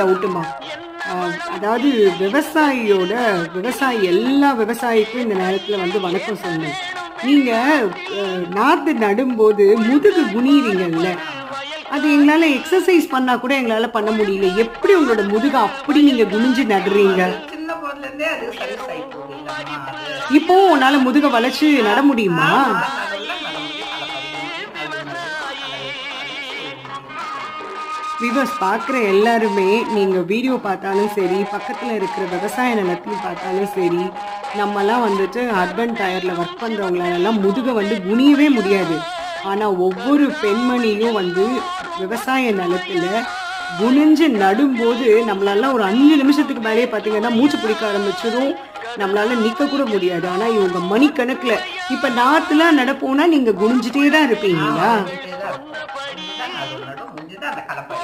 டவுட்டுமா. அதாவது விவசாயி எல்லா விவசாயிக்கும் இந்த நேரத்துல வந்து வணக்கம் சொல்லணும். நீங்க நாத்து நடும்போது முதுகு குனிறீங்கல்ல, அது எங்களால எக்ஸர்சைஸ் பண்ணா கூட எங்களால பண்ண முடியல. எப்படி உங்களோட முதுக அப்படி நீங்க குனிஞ்சு நடுறீங்க? சின்ன போதுல இருந்தே அது சைஸ் போகுது அது. இப்போ உன்னால முதுக வளைச்சு நட முடியுமா? வியூவர்ஸ் பார்க்குற எல்லாருமே நீங்க வீடியோ பார்த்தாலும் சரி, பக்கத்துல இருக்கிற விவசாய நிலத்தையும் பார்த்தாலும் சரி, நம்மலாம் வந்துட்டு அர்பன் டயர்ல ஒர்க் பண்றவங்களாலலாம் முதுக வந்து குனியவே முடியாது. ஆனா ஒவ்வொரு பெண்மணியும் வந்து விவசாய நிலத்துல குனிஞ்சு நடும்போது நம்மளால ஒரு 5 நிமிஷத்துக்கு மேலேயே பார்த்தீங்கன்னா மூச்சு பிடிக்க ஆரம்பிச்சிடும். நம்மளால நிக்க கூட முடியாது. ஆனா இவங்க மணிக்கணக்குல இப்ப நாத்துலாம் நடப்போனா நீங்க குனிஞ்சிட்டே தான் இருப்பீங்களா? அந்த கலப்பை